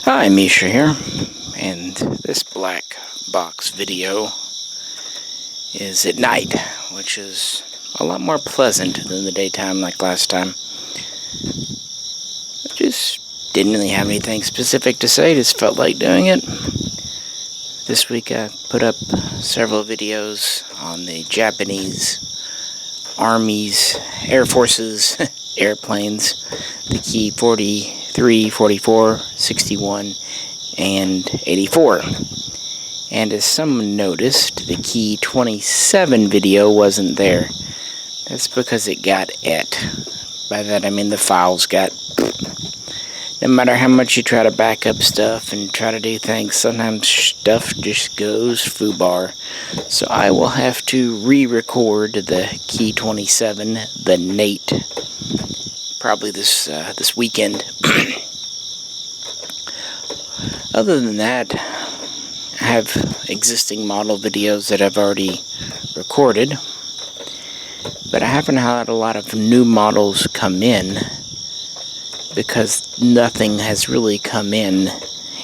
Hi, Misha here, and this black box video is at night, which is a lot more pleasant than the daytime like last time. I just didn't really have anything specific to say, just felt like doing it. This week I put up several videos on the Japanese Army's, Air Force's airplanes, the Key 43, 44, 61, and 84. And as someone noticed, the Key 27 video wasn't there. That's because it got et. By that I mean the files got... No matter how much you try to back up stuff and try to do things, sometimes stuff just goes foobar. So I will have to re-record the Key 27, the Nate, probably this weekend. Other than that, I have existing model videos that I've already recorded, but I haven't had a lot of new models come in because nothing has really come in,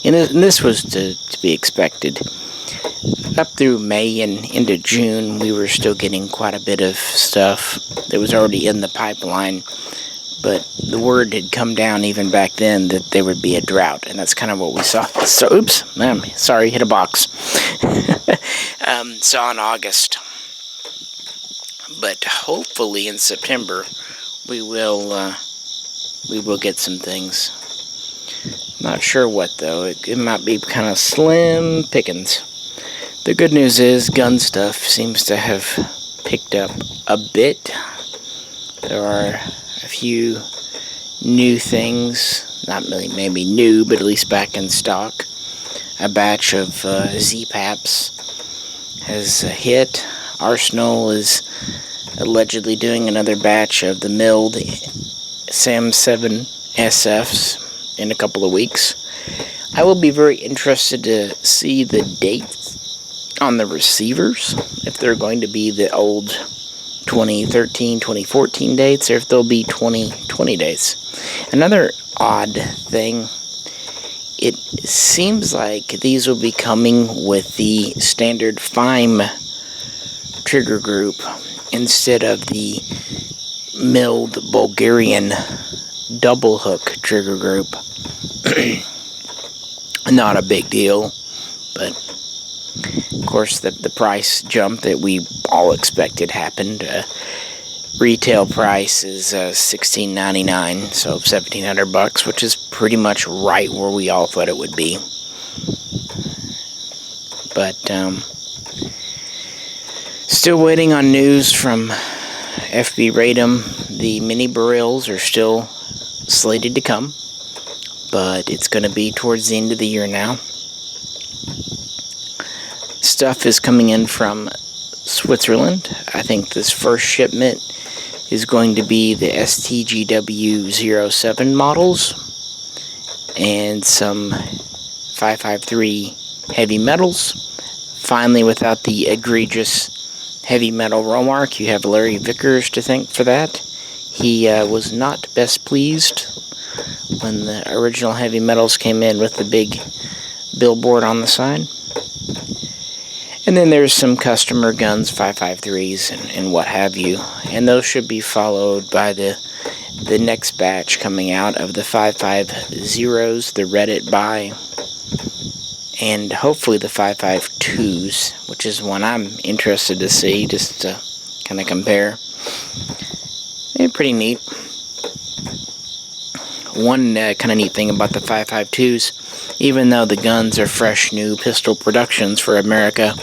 and this was to be expected. Up through May and into June, we were still getting quite a bit of stuff that was already in the pipeline, but the word had come down even back then that there would be a drought, and that's kind of what we saw. So, oops, sorry, hit a box. Saw in August. But hopefully in September, we will get some things. Not sure what, though. It might be kind of slim pickings. The good news is gun stuff seems to have picked up a bit. There are a few new things, not really maybe new, but at least back in stock. A batch of Z-Paps has hit. Arsenal is allegedly doing another batch of the milled SAM 7 SFs in a couple of weeks. I will be very interested to see the dates on the receivers, if they're going to be the old 2013, 2014 dates, or if they'll be 2020 dates. Another odd thing, it seems like these will be coming with the standard FIME trigger group instead of the milled Bulgarian double hook trigger group. Not a big deal, but of course the price jump that we all expected happened. Retail price is $16.99, so $1,700, which is pretty much right where we all thought it would be. But still waiting on news from FB-Radom. The mini barrels are still slated to come, but it's going to be towards the end of the year now. Stuff is coming in from Switzerland. I think this first shipment is going to be the STGW07 models and some 553 heavy metals. Finally, without the egregious heavy metal row mark, you have Larry Vickers to thank for that. He was not best pleased when the original heavy metals came in with the big billboard on the side. And then there's some customer guns, 553s and what have you, and those should be followed by the next batch coming out of the 550s, the Reddit buy, and hopefully the 552s, which is one I'm interested to see, just to kind of compare. They're pretty neat. One kind of neat thing about the 552s, even though the guns are fresh new pistol productions for America,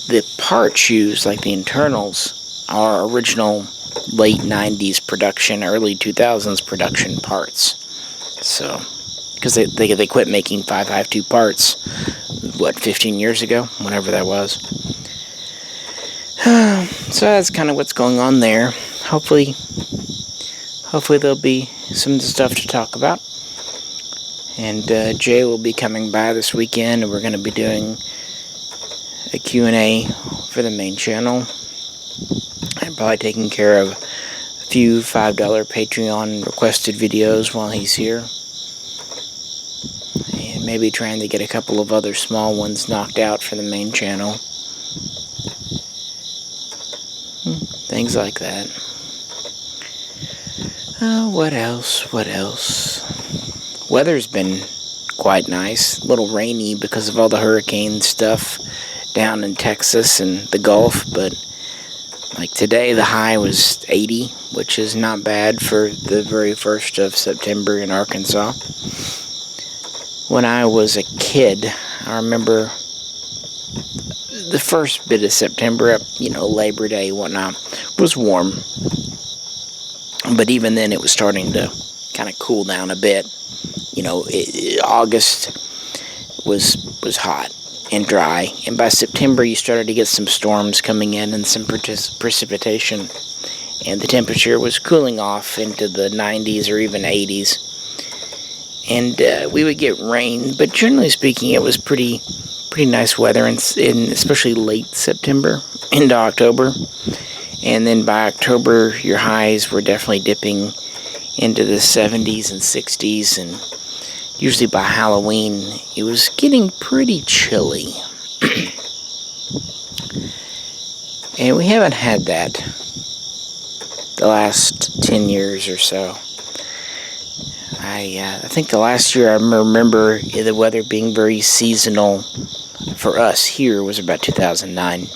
the parts used, like the internals, are original late 90s production, early 2000s production parts. So, because they quit making 552 parts, what, 15 years ago? Whenever that was. So that's kind of what's going on there. Hopefully there'll be some stuff to talk about. And Jay will be coming by this weekend, and we're going to be doing a Q&A for the main channel. I'm probably taking care of a few $5 Patreon requested videos while he's here. And maybe trying to get a couple of other small ones knocked out for the main channel. Things like that. What else? Weather's been quite nice. A little rainy because of all the hurricane stuff down in Texas and the Gulf, but like today the high was 80, which is not bad for the very 1st of September in Arkansas. When I was a kid, I remember the first bit of September, up, Labor Day, whatnot, was warm. But even then, it was starting to kind of cool down a bit. August was hot and dry, and by September, you started to get some storms coming in and some precipitation, and the temperature was cooling off into the 90s or even 80s. And we would get rain, but generally speaking, it was pretty nice weather, in especially late September into October. And then by October, your highs were definitely dipping into the 70s and 60s, and usually by Halloween, it was getting pretty chilly. And we haven't had that the last 10 years or so. I think the last year I remember the weather being very seasonal for us here was about 2009.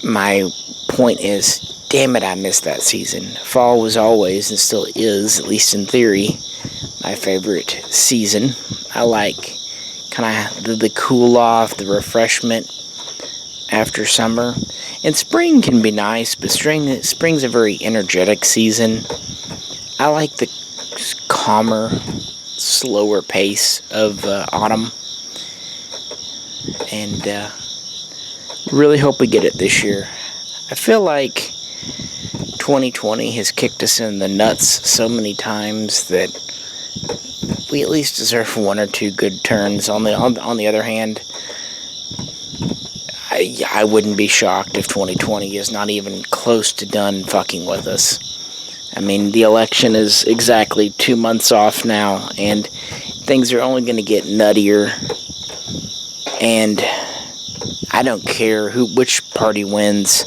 My point is, damn it, I missed that season. Fall was always, and still is, at least in theory, my favorite season. I like kind of the cool off, the refreshment after summer. And spring can be nice, but spring's a very energetic season. I like the calmer, slower pace of autumn, and really hope we get it this year. I feel like 2020 has kicked us in the nuts so many times that we at least deserve one or two good turns. On the other hand, I wouldn't be shocked if 2020 is not even close to done fucking with us. I mean, the election is exactly 2 months off now, and things are only going to get nuttier. And I don't care which party wins.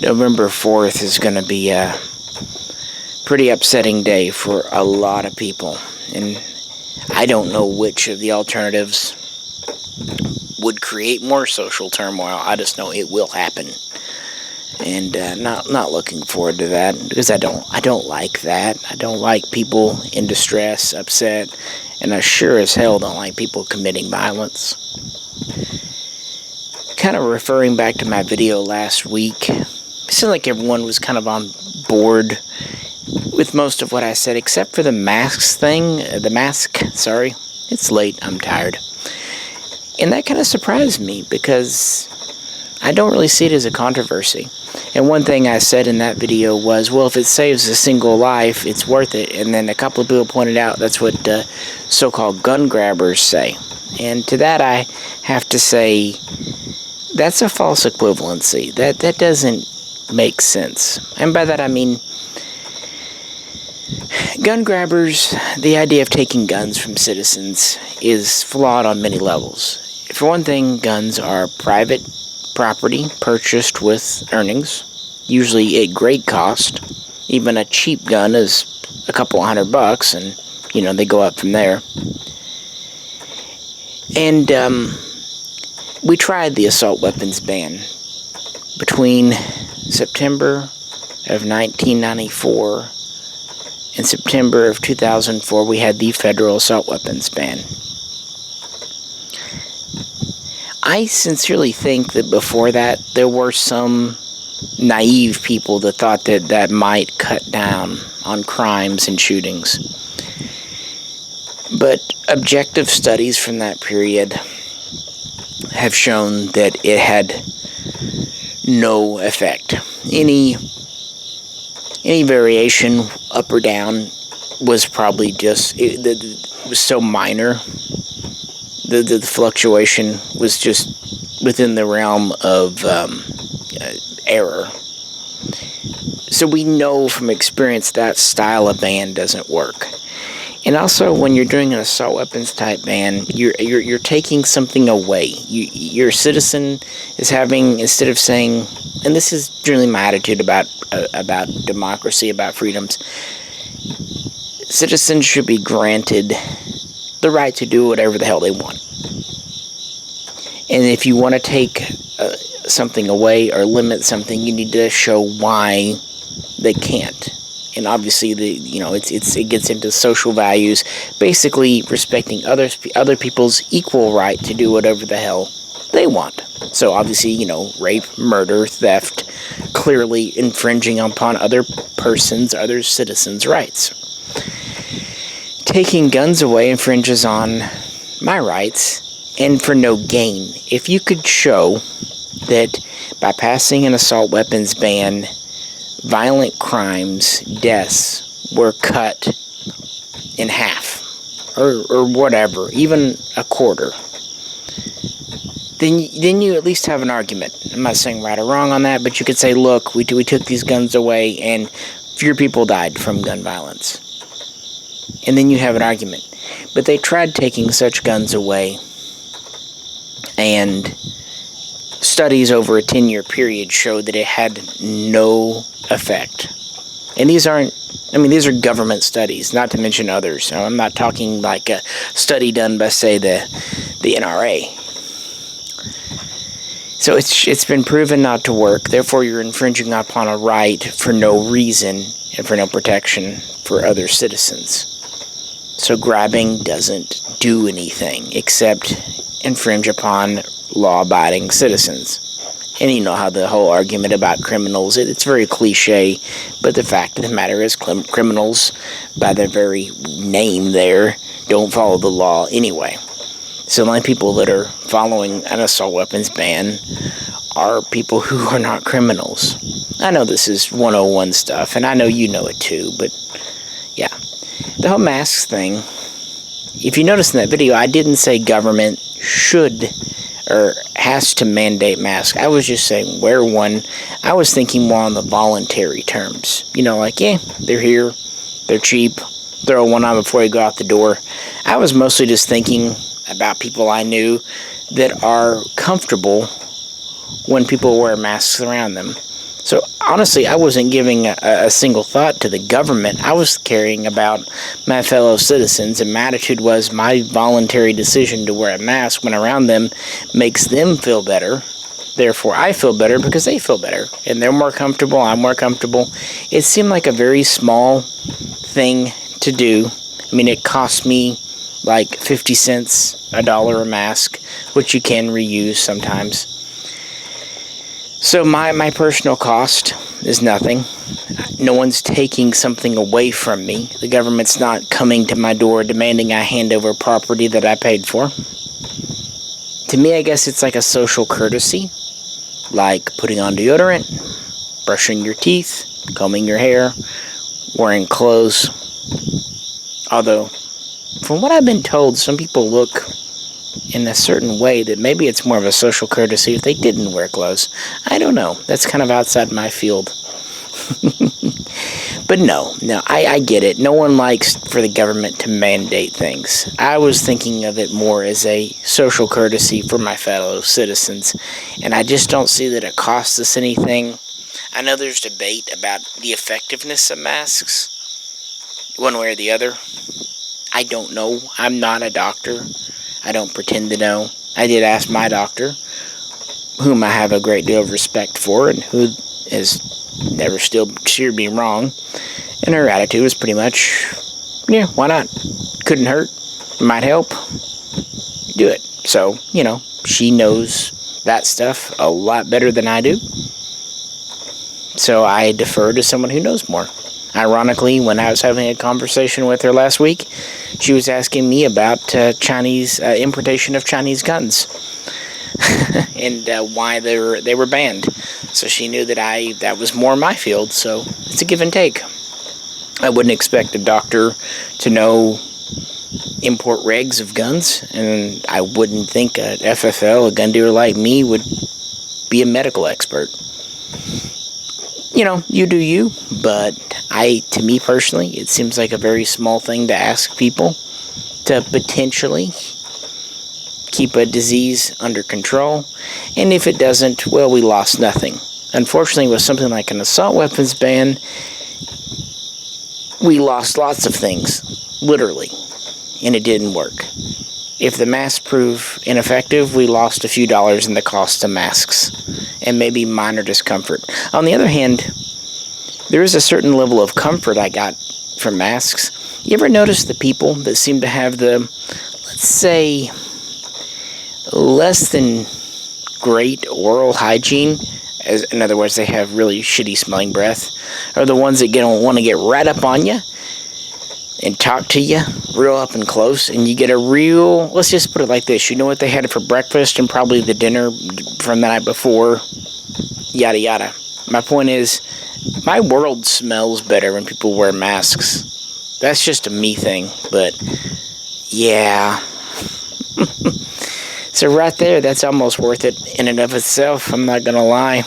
November 4th is going to be a pretty upsetting day for a lot of people. And I don't know which of the alternatives would create more social turmoil. I just know it will happen. And not looking forward to that, because I don't like that. I don't like people in distress, upset, and I sure as hell don't like people committing violence. Kind of referring back to my video last week, it seemed like everyone was kind of on board with most of what I said, except for the masks thing. Sorry. It's late, I'm tired. And that kind of surprised me, because I don't really see it as a controversy. And one thing I said in that video was, well, if it saves a single life, it's worth it. And then a couple of people pointed out that's what so-called gun grabbers say. And to that I have to say, that's a false equivalency. That doesn't make sense. And by that I mean, gun grabbers, the idea of taking guns from citizens is flawed on many levels. For one thing, guns are private property purchased with earnings, usually at great cost. Even a cheap gun is a couple $100, and they go up from there. And we tried the assault weapons ban between September of 1994 and September of 2004. We had the federal assault weapons ban. I sincerely think that before that, there were some naive people that thought that might cut down on crimes and shootings. But objective studies from that period have shown that it had no effect. Any variation up or down was probably just, it was so minor. The fluctuation was just within the realm of error. So we know from experience that style of ban doesn't work. And also, when you're doing an assault weapons type ban, you're taking something away. Your citizen is having, instead of saying, and this is generally my attitude about democracy, about freedoms, citizens should be granted the right to do whatever the hell they want. And if you want to take something away or limit something, you need to show why they can't. And obviously, it gets into social values, basically respecting other people's equal right to do whatever the hell they want. So obviously, rape, murder, theft, clearly infringing upon other citizens' rights. Taking guns away infringes on my rights, and for no gain. If you could show that by passing an assault weapons ban, violent crimes, deaths were cut in half, or whatever, even a quarter, then you at least have an argument. I'm not saying right or wrong on that, but you could say, look, we took these guns away, and fewer people died from gun violence. And then you have an argument. But they tried taking such guns away, and studies over a 10-year period showed that it had no effect. And these are government studies, not to mention others. I'm not talking like a study done by, say, the NRA. So it's been proven not to work. Therefore, you're infringing upon a right for no reason and for no protection for other citizens. So grabbing doesn't do anything except infringe upon law-abiding citizens. And you know how the whole argument about criminals, it's very cliche, but the fact of the matter is criminals, by their very name there, don't follow the law anyway. So the only people that are following an assault weapons ban are people who are not criminals. I know this is 101 stuff, and I know you know it too, but yeah. The whole masks thing, if you notice in that video, I didn't say government should or has to mandate masks. I was just saying wear one. I was thinking more on the voluntary terms. They're here, they're cheap, throw one on before you go out the door. I was mostly just thinking about people I knew that are comfortable when people wear masks around them. So honestly, I wasn't giving a single thought to the government. I was caring about my fellow citizens, and my attitude was my voluntary decision to wear a mask when around them makes them feel better. Therefore, I feel better because they feel better. And they're more comfortable, I'm more comfortable. It seemed like a very small thing to do. I mean, it cost me like 50 cents, $1 a mask, which you can reuse sometimes. So my personal cost is nothing. No one's taking something away from me. The government's not coming to my door demanding I hand over property that I paid for. To me, I guess it's like a social courtesy, like putting on deodorant, brushing your teeth, combing your hair, wearing clothes. Although, from what I've been told, some people look in a certain way that maybe it's more of a social courtesy if they didn't wear clothes. I don't know. That's kind of outside my field. But no, I get it. No one likes for the government to mandate things. I was thinking of it more as a social courtesy for my fellow citizens, and I just don't see that it costs us anything. I know there's debate about the effectiveness of masks, one way or the other. I don't know. I'm not a doctor. I don't pretend to know. I did ask my doctor, whom I have a great deal of respect for, and who has never steered me wrong. And her attitude was pretty much, yeah, why not? Couldn't hurt. Might help. Do it. So, she knows that stuff a lot better than I do. So I defer to someone who knows more. Ironically, when I was having a conversation with her last week, she was asking me about Chinese importation of Chinese guns and why they were banned. So she knew that was more my field. So it's a give and take. I wouldn't expect a doctor to know import regs of guns, and I wouldn't think a FFL, a gun dealer like me, would be a medical expert. You do you, but To me personally, it seems like a very small thing to ask people to potentially keep a disease under control. And if it doesn't, well, we lost nothing. Unfortunately, with something like an assault weapons ban, we lost lots of things, literally, and it didn't work. If the masks prove ineffective, we lost a few dollars in the cost of masks, and maybe minor discomfort. On the other hand, there is a certain level of comfort I got from masks. You ever notice the people that seem to have the, let's say, less than great oral hygiene, in other words, they have really shitty smelling breath, are the ones that want to get right up on you and talk to you real up and close, and you get a real, let's just put it like this, you know what they had for breakfast and probably the dinner from the night before, yada yada. My point is, my world smells better when people wear masks. That's just a me thing, but yeah. So right there, that's almost worth it in and of itself, I'm not gonna lie.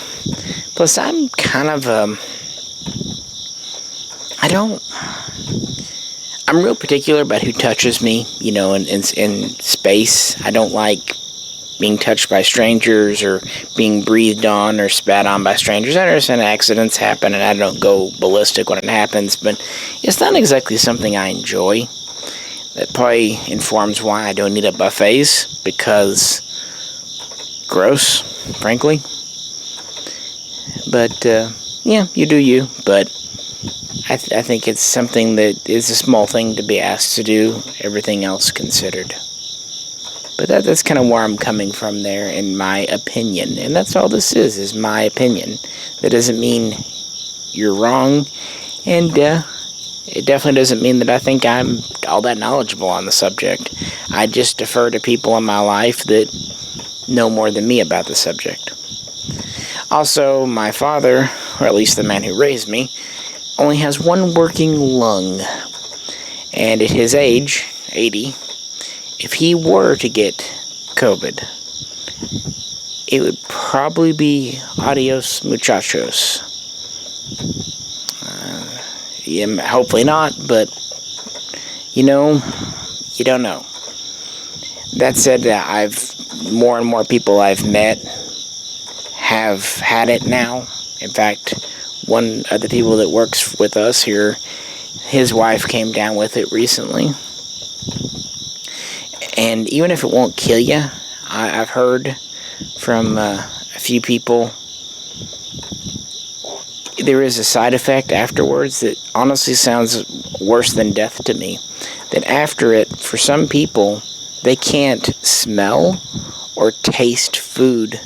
Plus, I'm kind of, I'm real particular about who touches me, you know, in space. I don't like being touched by strangers or being breathed on or spat on by strangers. I understand accidents happen and I don't go ballistic when it happens, but it's not exactly something I enjoy. That probably informs why I don't eat at buffets, because gross, frankly. But, yeah, you do you, but I think it's something that is a small thing to be asked to do, everything else considered. But that's kind of where I'm coming from there, in my opinion. And that's all this is my opinion. That doesn't mean you're wrong, and it definitely doesn't mean that I think I'm all that knowledgeable on the subject. I just defer to people in my life that know more than me about the subject. Also, my father, or at least the man who raised me, only has one working lung. And at his age, 80, if he were to get COVID, it would probably be adios muchachos. Yeah, hopefully not, but, you know, you don't know. That said, more and more people I've met have had it now. In fact, one of the people that works with us here, his wife came down with it recently. And even if it won't kill you, I've heard from a few people, there is a side effect afterwards that honestly sounds worse than death to me. That after it, for some people, they can't smell or taste food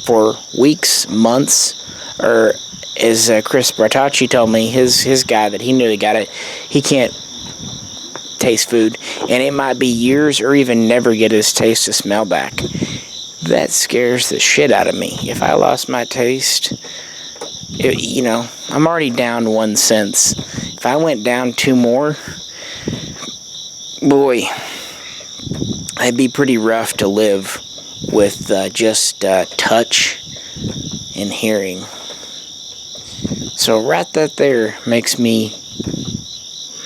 for weeks, months, or as Chris Bartacci told me, his guy that he knew that got it, he can't taste food, and it might be years or even never get his taste or smell back. That scares the shit out of me. If I lost my taste, you know, I'm already down 1 sense. If I went down 2 more, boy, it'd be pretty rough to live with just touch and hearing. So right that there makes me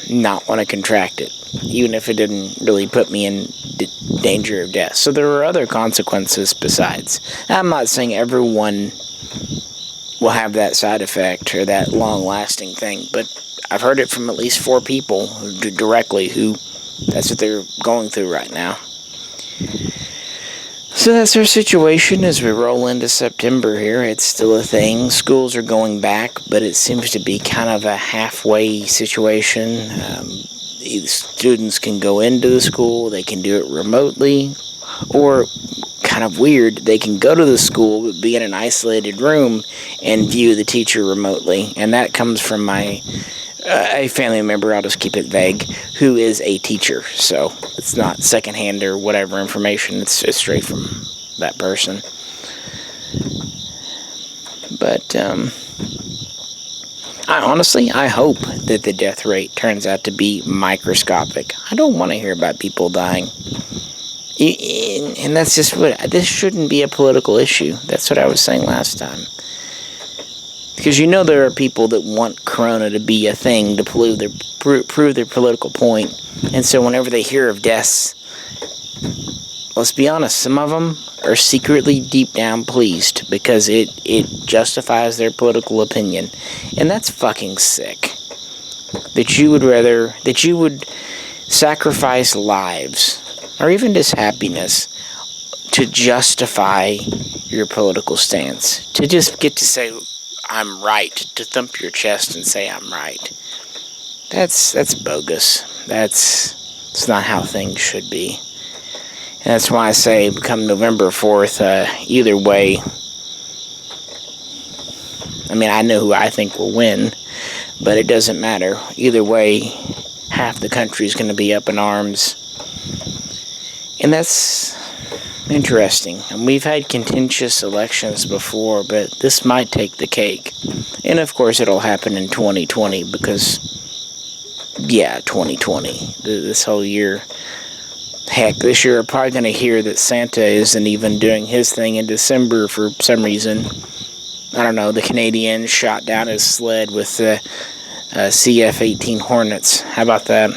not want to contract it, even if it didn't really put me in danger of death. So there are other consequences besides. I'm not saying everyone will have that side effect or that long-lasting thing, but I've heard it from at least 4 people directly who that's what they're going through right now. So that's our situation as we roll into September here. It's still a thing. Schools are going back, but it seems to be kind of a halfway situation. Students can go into the school, they can do it remotely, or kind of weird, they can go to the school but be in an isolated room and view the teacher remotely. And that comes from a family member, I'll just keep it vague, who is a teacher. So it's not secondhand or whatever information, it's straight from that person. But I hope that the death rate turns out to be microscopic. I don't want to hear about people dying. And that's just this shouldn't be a political issue. That's what I was saying last time. Because you know there are people that want Corona to be a thing to prove their political point. And so whenever they hear of deaths, let's be honest, some of them are secretly deep down pleased because it justifies their political opinion. And that's fucking sick. That you would sacrifice lives, or even just happiness, to justify your political stance. To just get to say, I'm right. To thump your chest and say, I'm right. That's bogus. It's not how things should be. And that's why I say, come November 4th, either way, I mean, I know who I think will win, but it doesn't matter. Either way, half the country's going to be up in arms. And that's interesting. And we've had contentious elections before, but this might take the cake. And of course, it'll happen in 2020 because, yeah, 2020, this whole year. Heck, this year we're probably going to hear that Santa isn't even doing his thing in December for some reason. I don't know, the Canadians shot down his sled with the CF-18 Hornets. How about that?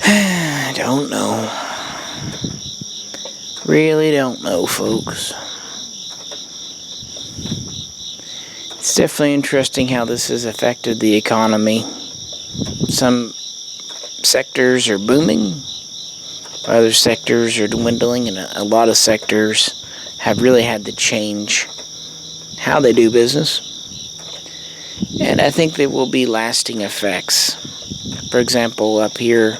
I don't know. Really don't know, folks. It's definitely interesting how this has affected the economy. Some sectors are booming, other sectors are dwindling, and a lot of sectors have really had to change how they do business. And I think there will be lasting effects. For example, up here,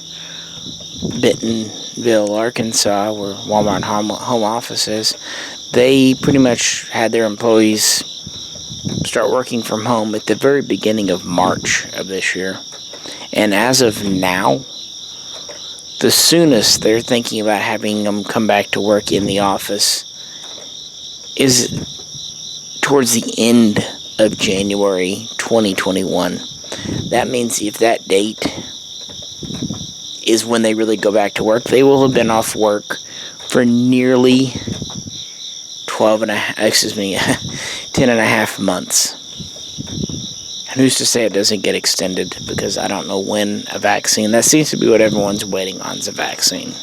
Bentonville, Arkansas, where Walmart home office is, they pretty much had their employees start working from home at the very beginning of March of this year. And as of now, the soonest they're thinking about having them come back to work in the office is towards the end of January 2021. That means if that date is when they really go back to work, they will have been off work for nearly 10 and a half months. And who's to say it doesn't get extended? Because I don't know when a vaccine... That seems to be what everyone's waiting on, is a vaccine.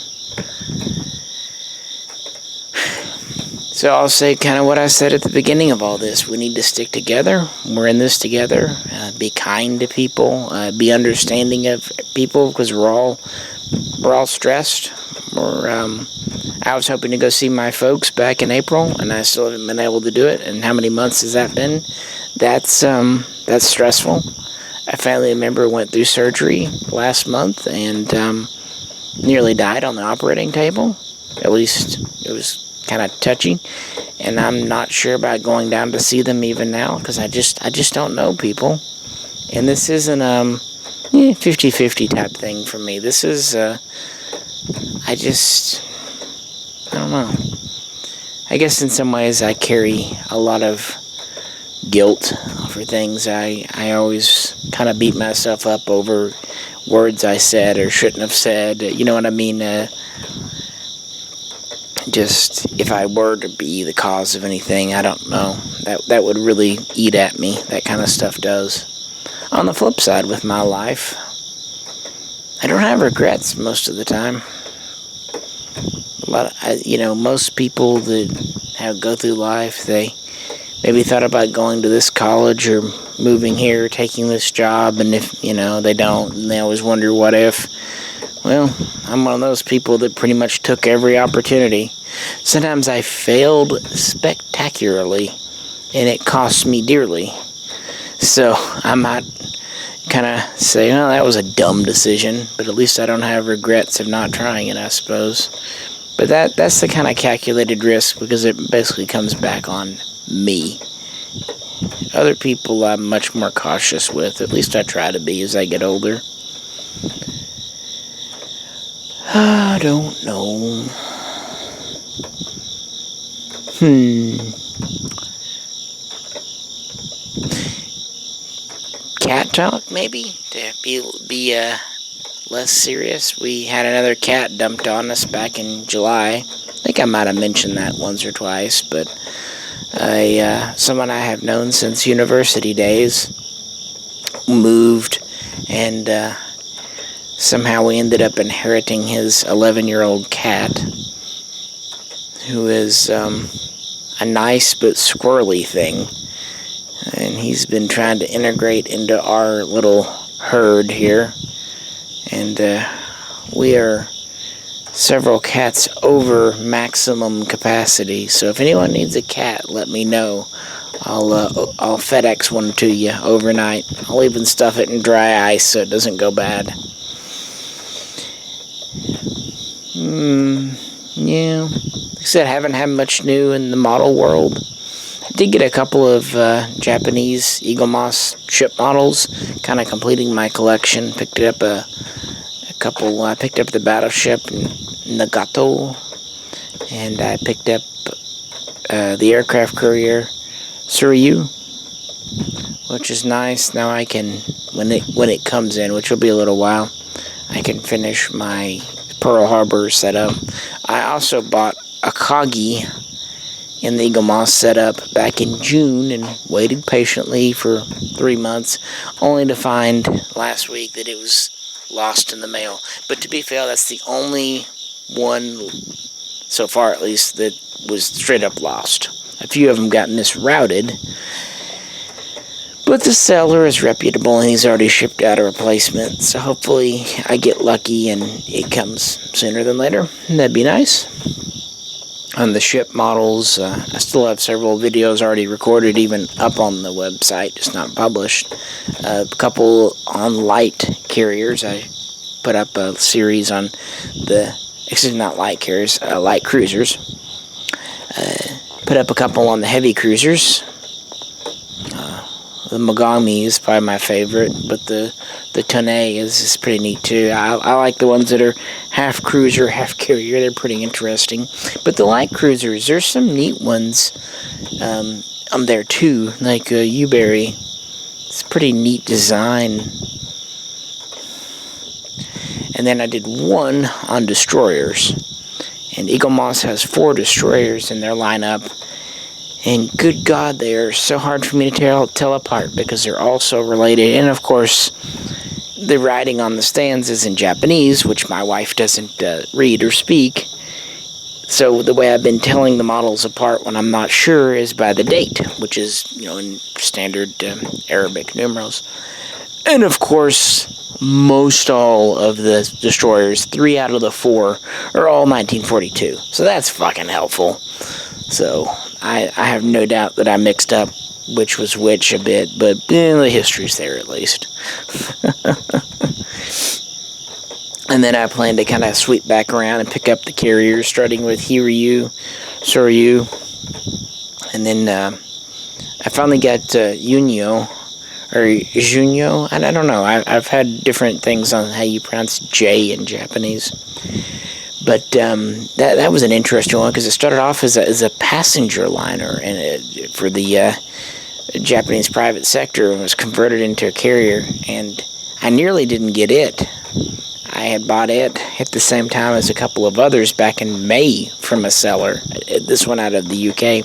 So I'll say kind of what I said at the beginning of all this. We need to stick together. We're in this together. Be kind to people. Be understanding of people, because we're all stressed. I was hoping to go see my folks back in April, and I still haven't been able to do it. And how many months has that been? That's stressful. A family member went through surgery last month and nearly died on the operating table. At least it was kind of touchy. And I'm not sure about going down to see them even now, because I just don't know people. And this isn't 50-50 type thing for me. This is I don't know. I guess in some ways I carry a lot of guilt for things. I always kind of beat myself up over words I said or shouldn't have said. You know what I mean? Just if I were to be the cause of anything, I don't know. That would really eat at me. That kind of stuff does. On the flip side, with my life, I don't have regrets most of the time. Most people that go through life, they maybe thought about going to this college or moving here, taking this job, and if, they don't, and they always wonder what if. Well, I'm one of those people that pretty much took every opportunity. Sometimes I failed spectacularly, and it cost me dearly. So I might kind of say, well, that was a dumb decision, but at least I don't have regrets of not trying it, I suppose. But that's the kind of calculated risk, because it basically comes back on me. Other people I'm much more cautious with. At least I try to be as I get older. I don't know. Cat talk, maybe? To be less serious. We had another cat dumped on us back in July. I think I might have mentioned that once or twice, but Someone I have known since university days moved, and somehow we ended up inheriting his 11-year-old cat, who is a nice but squirrely thing. And he's been trying to integrate into our little herd here. And we are several cats over maximum capacity. So if anyone needs a cat, let me know. I'll FedEx one to you overnight. I'll even stuff it in dry ice so it doesn't go bad. Yeah. Like I said, I haven't had much new in the model world. I did get a couple of Japanese Eagle Moss ship models, kind of completing my collection. Picked up a couple. I picked up the battleship Nagato, and I picked up the aircraft carrier Suryu, which is nice. Now I can, when it comes in, which will be a little while, I can finish my Pearl Harbor setup. I also bought a Kagi in the Eagle Moss setup back in June and waited patiently for 3 months, only to find last week that it was lost in the mail. But to be fair, that's the only one, so far at least, that was straight up lost. A few of them got misrouted, but the seller is reputable and he's already shipped out a replacement, so hopefully I get lucky and it comes sooner than later. That'd be nice. On the ship models, I still have several videos already recorded, even up on the website, just not published. A couple on light carriers. I put up a series on not light carriers, light cruisers. Put up a couple on the heavy cruisers. The Mogami is probably my favorite, but the Tonne is pretty neat too. I like the ones that are half cruiser, half carrier. They're pretty interesting. But the light cruisers, there's some neat ones on there too, like Uberry. It's a pretty neat design. And then I did one on destroyers. And Eagle Moss has 4 destroyers in their lineup. And good God, they are so hard for me to tell apart because they're all so related. And of course, the writing on the stands is in Japanese, which my wife doesn't read or speak. So the way I've been telling the models apart when I'm not sure is by the date, which is, in standard Arabic numerals. And of course, most all of the destroyers, 3 out of the 4, are all 1942. So that's fucking helpful. So I have no doubt that I mixed up which was which a bit, but the history's there at least. And then I plan to kind of sweep back around and pick up the carriers, starting with Hiryu, Soryu, and then I finally got Junyo, or Junyo, and I don't know, I've had different things on how you pronounce J in Japanese. But that was an interesting one because it started off as a passenger liner and for the Japanese private sector and was converted into a carrier. And I nearly didn't get it. I had bought it at the same time as a couple of others back in May from a seller. This one out of the UK.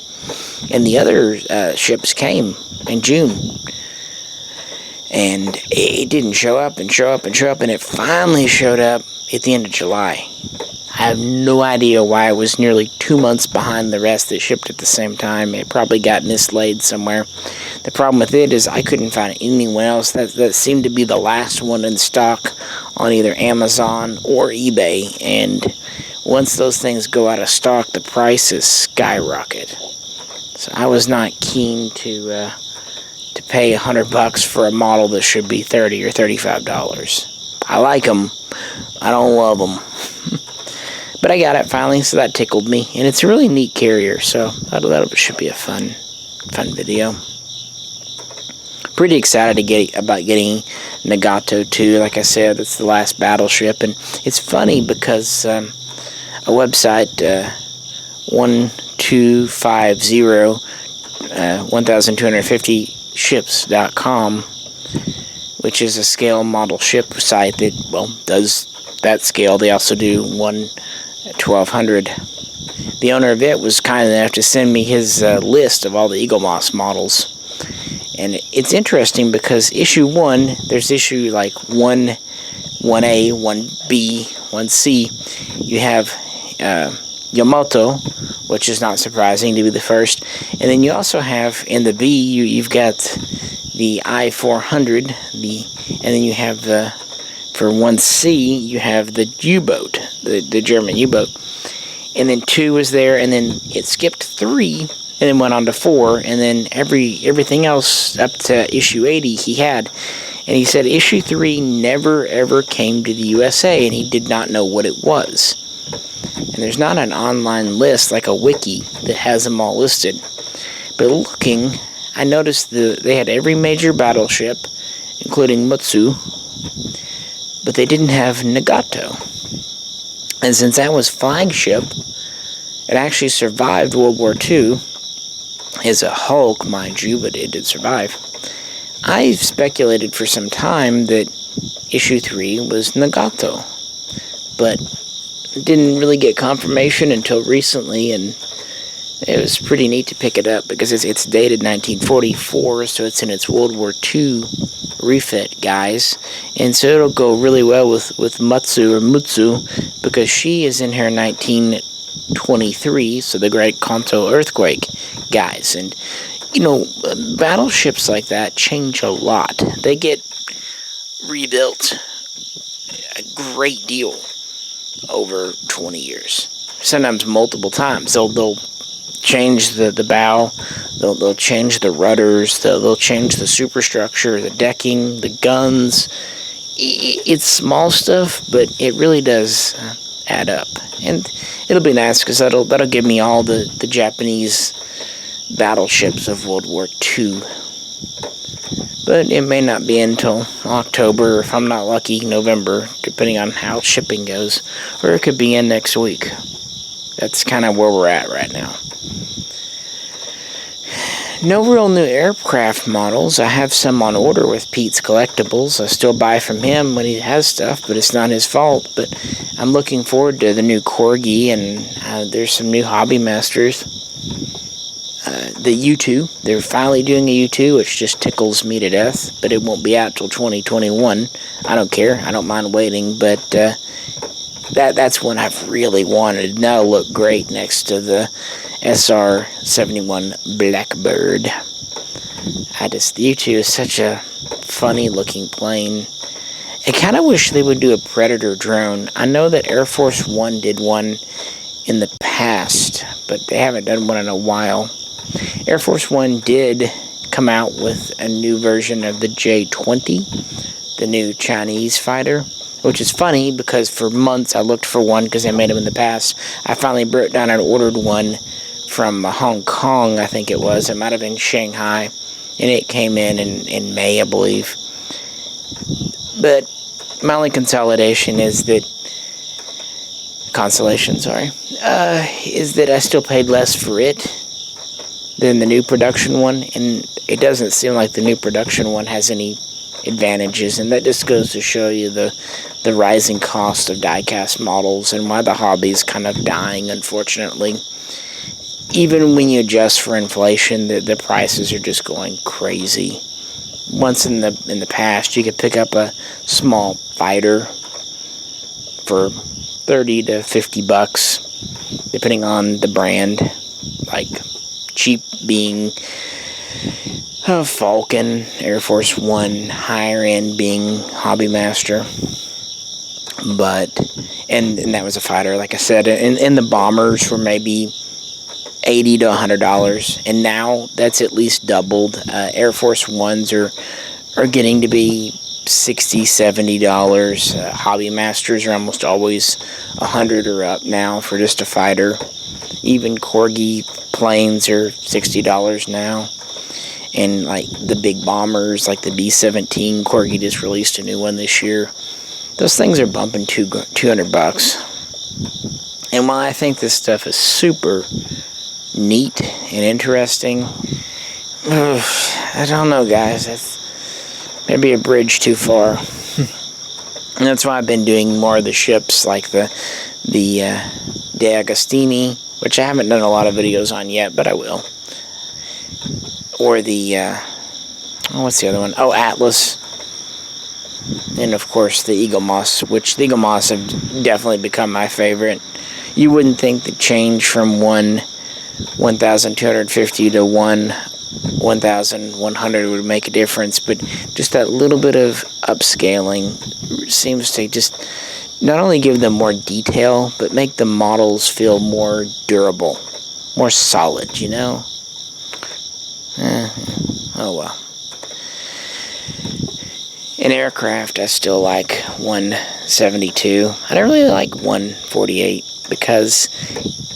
And the other ships came in June. And it didn't show up and show up and show up. And it finally showed up at the end of July. I have no idea why I was nearly 2 months behind the rest that shipped at the same time. It probably got mislaid somewhere. The problem with it is I couldn't find anyone else. That seemed to be the last one in stock on either Amazon or eBay. And once those things go out of stock, the prices skyrocket. So I was not keen to pay $100 for a model that should be $30 or $35. I like them. I don't love them. But I got it finally, so that tickled me. And it's a really neat carrier, so that should be a fun video. Pretty excited about getting Nagato too. Like I said, it's the last battleship. And it's funny because a website, 1250ships.com, which is a scale model ship site that, does that scale. They also do 1200. The owner of it was kind enough to send me his list of all the Eagle Moss models. And it's interesting because issue 1, there's issue like 1A, 1B, 1C. You have Yamato, which is not surprising to be the first. And then you also have, in the B, you've got the I-400, and then you have for 1C, you have the U-boat, the German U-boat. And then 2 was there, and then it skipped 3, and then went on to 4, and then everything else up to issue 80 he had. And he said issue 3 never ever came to the USA, and he did not know what it was. And there's not an online list like a wiki that has them all listed. But looking, I noticed they had every major battleship, including Mutsu, but they didn't have Nagato. And since that was flagship, it actually survived World War II. As a Hulk, mind you, but it did survive. I've speculated for some time that issue 3 was Nagato, but didn't really get confirmation until recently, and it was pretty neat to pick it up because it's dated 1944, so it's in its World War II refit, guys. And so it'll go really well with Mutsu, because she is in her 1923, so the Great Kanto earthquake, guys. And, you know, battleships like that change a lot. They get rebuilt a great deal over 20 years, sometimes multiple times. They'll change the bow, they'll change the rudders, they'll change the superstructure, the decking, the guns. It's small stuff, but it really does add up. And it'll be nice because that'll give me all the Japanese battleships of World War II. But it may not be until October, or if I'm not lucky, November, depending on how shipping goes. Or it could be in next week. That's kind of where we're at right now. No real new aircraft models. I have some on order with Pete's Collectibles. I still buy from him when he has stuff, but it's not his fault. But I'm looking forward to the new Corgi, and there's some new Hobby Masters. The U2, they're finally doing a U2, which just tickles me to death, but it won't be out till 2021. I don't care, I don't mind waiting, but that's one I've really wanted. And that'll look great next to the SR-71 Blackbird. The U2 is such a funny looking plane. I kind of wish they would do a Predator drone. I know that Air Force One did one in the past, but they haven't done one in a while. Air Force One did come out with a new version of the J-20, the new Chinese fighter, which is funny because for months I looked for one because they made them in the past. I finally broke down and ordered one from Hong Kong, I think it was. It might have been Shanghai, and it came in May, I believe. But my only consolation is that is that I still paid less for it than the new production one, and it doesn't seem like the new production one has any advantages, and that just goes to show you the rising cost of diecast models and why the hobby is kind of dying, unfortunately. Even when you adjust for inflation, the prices are just going crazy. Once in the past, you could pick up a small fighter for $30 to $50, depending on the brand, like cheap being Falcon, Air Force One, higher end being Hobby Master. But and that was a fighter, like I said, and the bombers were maybe $80 to $100, and now that's at least doubled. Air Force Ones are getting to be $60, $70. Hobby Masters are almost always $100 or up now for just a fighter. Even Corgi planes are $60 now. And like the big bombers, like the B-17, Corgi just released a new one this year. Those things are bumping $200. And while I think this stuff is super neat and interesting, I don't know, guys. That's maybe a bridge too far. And that's why I've been doing more of the ships, like the D'Agostini, which I haven't done a lot of videos on yet, but I will. Or the, what's the other one? Oh, Atlas. And of course the Eagle Moss, which the Eagle Moss have definitely become my favorite. You wouldn't think the change from 1,250 to 1,100 would make a difference, but just that little bit of upscaling seems to just not only give them more detail, but make the models feel more durable, more solid, you know? Oh well. In aircraft, I still like 172. I don't really like 148 because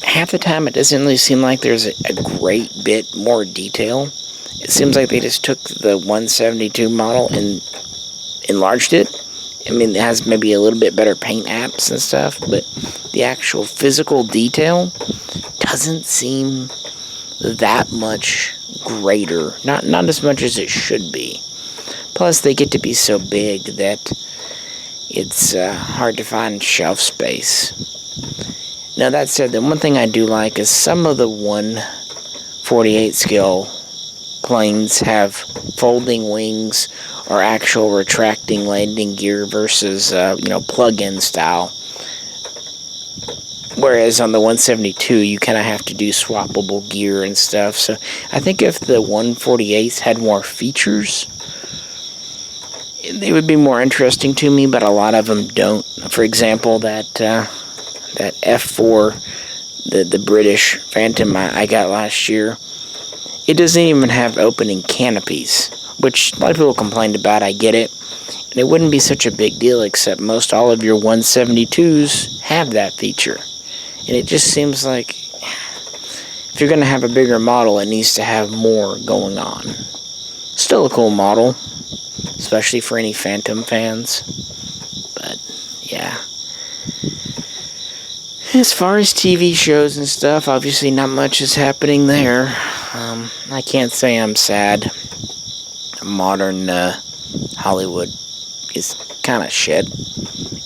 half the time it doesn't really seem like there's a great bit more detail. It seems like they just took the 172 model and enlarged it. I mean, it has maybe a little bit better paint apps and stuff, but the actual physical detail doesn't seem that much greater. Not as much as it should be. Plus, they get to be so big that it's hard to find shelf space. Now, that said, the one thing I do like is some of the 148 scale planes have folding wings or actual retracting landing gear versus, plug-in style. Whereas on the 172, you kind of have to do swappable gear and stuff. So I think if the 148s had more features, they would be more interesting to me, but a lot of them don't. For example, that F4, the British Phantom I got last year, it doesn't even have opening canopies, which a lot of people complained about. I get it. And it wouldn't be such a big deal, except most all of your 172s have that feature. And it just seems like if you're going to have a bigger model, it needs to have more going on. Still a cool model, especially for any Phantom fans. But, yeah. As far as TV shows and stuff, obviously not much is happening there. I can't say I'm sad. Modern Hollywood is kind of shit.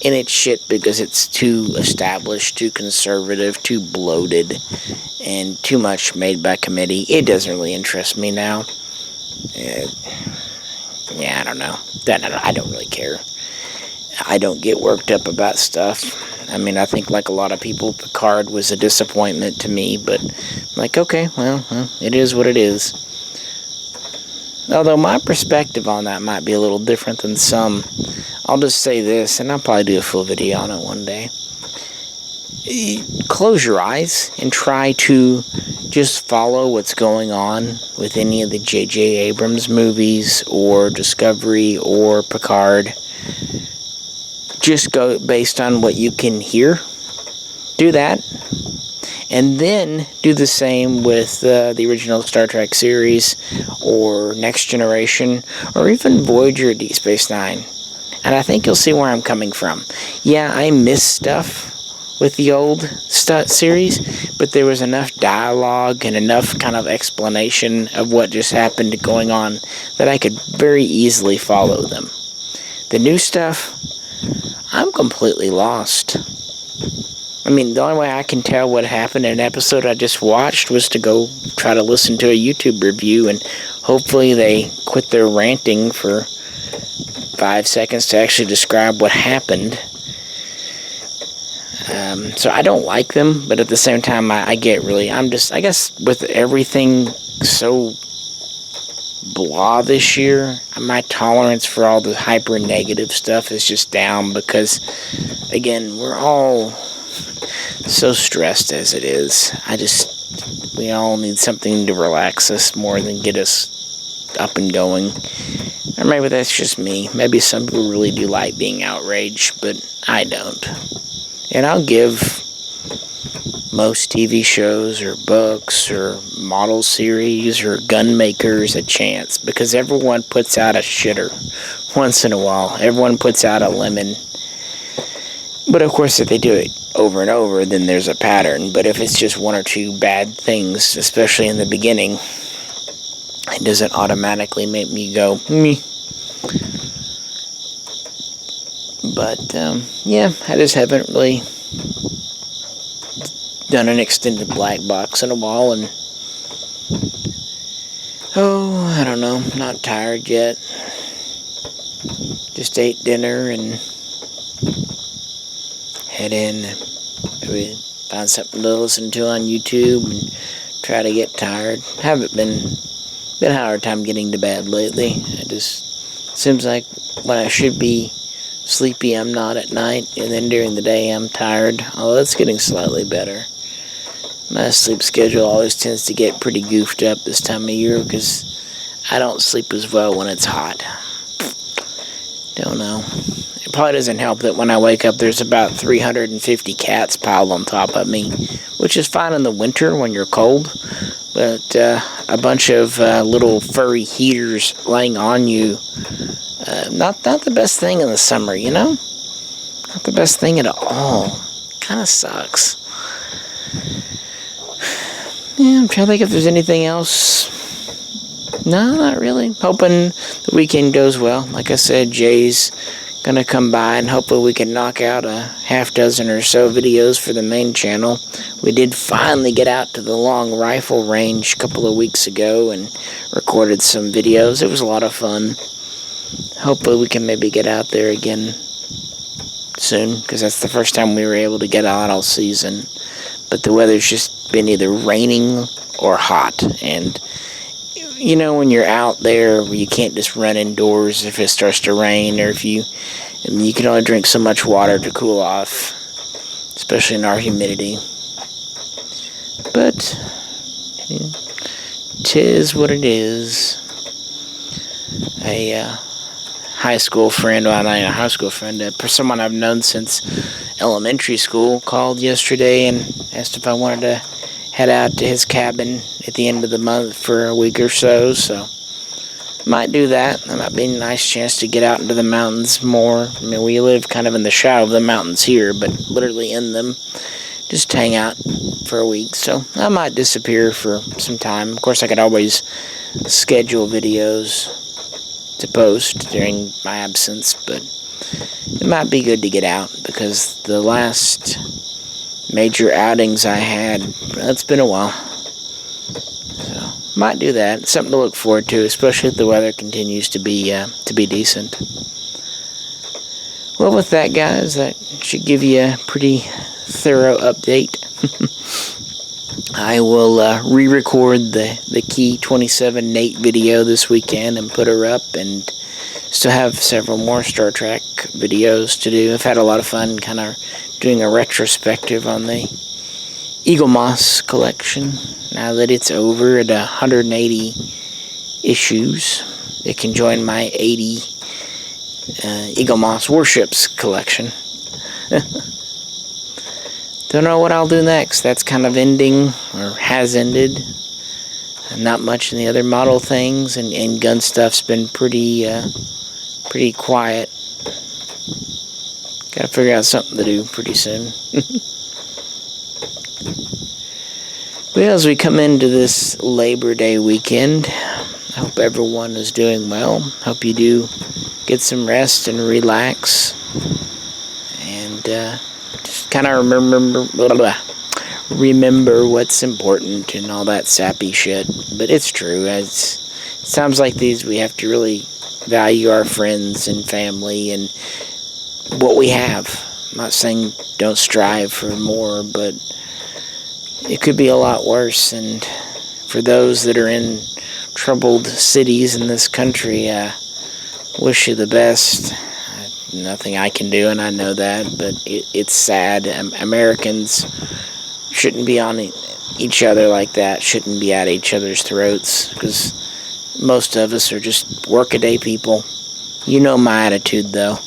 And it's shit because it's too established, too conservative, too bloated, and too much made by committee. It doesn't really interest me now. I don't know. I don't really care. I don't get worked up about stuff. I mean, I think like a lot of people, Picard was a disappointment to me, but like, okay, well, it is what it is. Although my perspective on that might be a little different than some. I'll just say this, and I'll probably do a full video on it one day. Close your eyes and try to just follow what's going on with any of the J.J. Abrams movies or Discovery or Picard. Just go based on what you can hear. Do that. And then do the same with the original Star Trek series or Next Generation or even Voyager Deep Space Nine. And I think you'll see where I'm coming from. Yeah, I miss stuff with the old series, but there was enough dialogue and enough kind of explanation of what just happened going on that I could very easily follow them. The new stuff, I'm completely lost. I mean, the only way I can tell what happened in an episode I just watched was to go try to listen to a YouTube review, and hopefully they quit their ranting for 5 seconds to actually describe what happened. So I don't like them, but at the same time, I get really, I guess with everything so blah this year, my tolerance for all the hyper negative stuff is just down because, again, we're all so stressed as it is. We all need something to relax us more than get us up and going. Or maybe that's just me. Maybe some people really do like being outraged, but I don't. And I'll give most TV shows or books or model series or gun makers a chance because everyone puts out a shitter once in a while. Everyone puts out a lemon. But of course, if they do it over and over, then there's a pattern. But if it's just one or two bad things, especially in the beginning, it doesn't automatically make me go, meh. But, yeah, I just haven't really done an extended black box in a while, and I don't know, not tired yet. Just ate dinner and head in, maybe find something to listen to on YouTube and try to get tired. Haven't been having a hard time getting to bed lately. It just seems like when I should be sleepy, I'm not at night, and then during the day, I'm tired. Although it's getting slightly better. My sleep schedule always tends to get pretty goofed up this time of year because I don't sleep as well when it's hot. Don't know. It probably doesn't help that when I wake up, there's about 350 cats piled on top of me, which is fine in the winter when you're cold, but a bunch of little furry heaters laying on you, not the best thing in the summer, you know? Not the best thing at all. Kind of sucks. Yeah, I'm trying to think if there's anything else. No, not really. Hoping the weekend goes well. Like I said, Jay's gonna come by and hopefully we can knock out a half dozen or so videos for the main channel. We did finally get out to the long rifle range a couple of weeks ago and recorded some videos. It was a lot of fun. Hopefully we can maybe get out there again soon, because that's the first time we were able to get out all season. But the weather's just been either raining or hot, and you know when you're out there, you can't just run indoors if it starts to rain, or if you can only drink so much water to cool off, especially in our humidity. But yeah, 'tis what it is. A high school friend, well, not even a high school friend, someone I've known since elementary school, called yesterday and asked if I wanted to head out to his cabin at the end of the month for a week or so, might do that. That might be a nice chance to get out into the mountains more. I mean, we live kind of in the shadow of the mountains here, but literally in them, just hang out for a week, so I might disappear for some time. Of course, I could always schedule videos to post during my absence, but it might be good to get out, because the last major outings I had, it's been a while, so might do that. Something to look forward to, especially if the weather continues to be decent. Well, with that, guys, that should give you a pretty thorough update. I will re-record the Key 27 Nate video this weekend and put her up, and still have several more Star Trek videos to do. I've had a lot of fun kind of doing a retrospective on the Eagle Moss collection. Now that it's over at 180 issues, it can join my 80 Eagle Moss Warships collection. Don't know what I'll do next. That's kind of ending, or has ended. Not much in the other model things, and gun stuff's been pretty quiet. Gotta figure out something to do pretty soon. Well, as we come into this Labor Day weekend, I hope everyone is doing well. Hope you do get some rest and relax. And just kind of remember what's important and all that sappy shit. But it's true. It sounds like we have to really value our friends and family and what we have. I'm not saying don't strive for more, but it could be a lot worse. And for those that are in troubled cities in this country, I wish you the best. Nothing I can do, and I know that, but it's sad. Americans shouldn't be on each other like that, shouldn't be at each other's throats, because most of us are just workaday people. You know my attitude, though.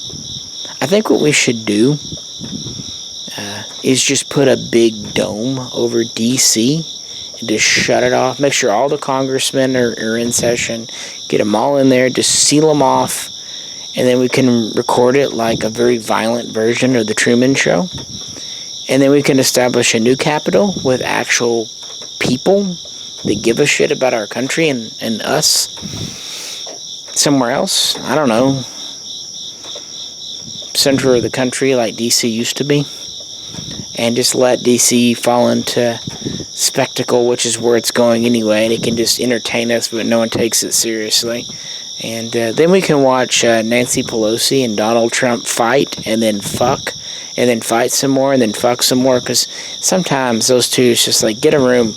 I think what we should do is just put a big dome over D.C. and just shut it off. Make sure all the congressmen are in session. Get them all in there. Just seal them off. And then we can record it like a very violent version of The Truman Show. And then we can establish a new capital with actual people that give a shit about our country and us somewhere else. I don't know. center of the country like DC used to be, and just let DC fall into spectacle, which is where it's going anyway, and it can just entertain us, but no one takes it seriously. And then we can watch Nancy Pelosi and Donald Trump fight, and then fuck, and then fight some more, and then fuck some more, because sometimes those two, it's just like, get a room.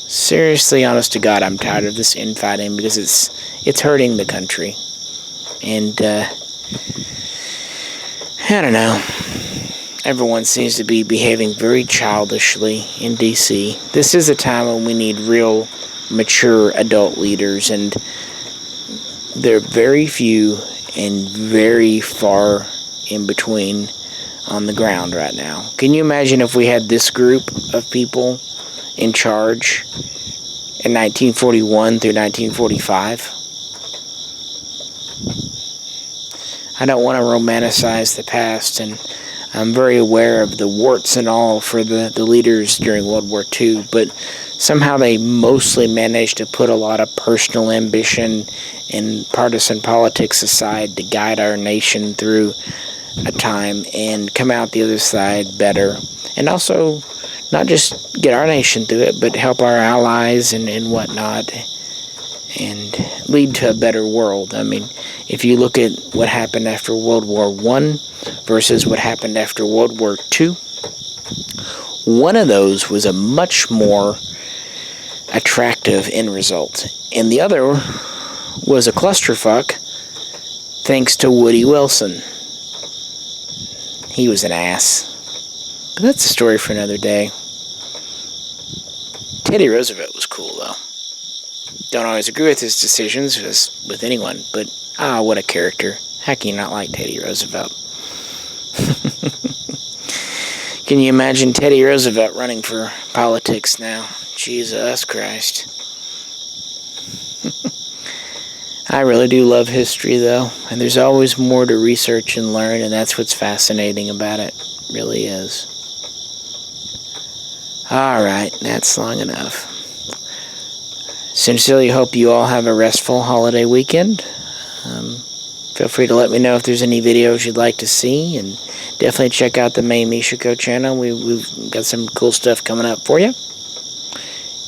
Seriously, honest to God, I'm tired of this infighting, because it's hurting the country. And, I don't know. Everyone seems to be behaving very childishly in D.C. This is a time when we need real, mature adult leaders, and they're very few and very far in between on the ground right now. Can you imagine if we had this group of people in charge in 1941 through 1945? I don't want to romanticize the past, and I'm very aware of the warts and all for the leaders during World War II, but somehow they mostly managed to put a lot of personal ambition and partisan politics aside to guide our nation through a time and come out the other side better. And also, not just get our nation through it, but help our allies and whatnot, and lead to a better world. I mean, if you look at what happened after World War I versus what happened after World War II, one of those was a much more attractive end result, and the other was a clusterfuck thanks to Woody Wilson. He was an ass. But that's a story for another day. Teddy Roosevelt was cool, though. Don't always agree with his decisions, as with anyone, but what a character. How can you not like Teddy Roosevelt? Can you imagine Teddy Roosevelt running for politics now? Jesus Christ. I really do love history, though, and there's always more to research and learn, and that's what's fascinating about it. It really is. Alright, that's long enough. Sincerely hope you all have a restful holiday weekend. Feel free to let me know if there's any videos you'd like to see, and definitely check out the main Mishaco channel. We've got some cool stuff coming up for you.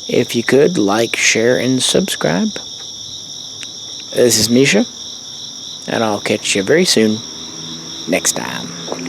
If you could, like, share, and subscribe. This is Misha, and I'll catch you very soon next time.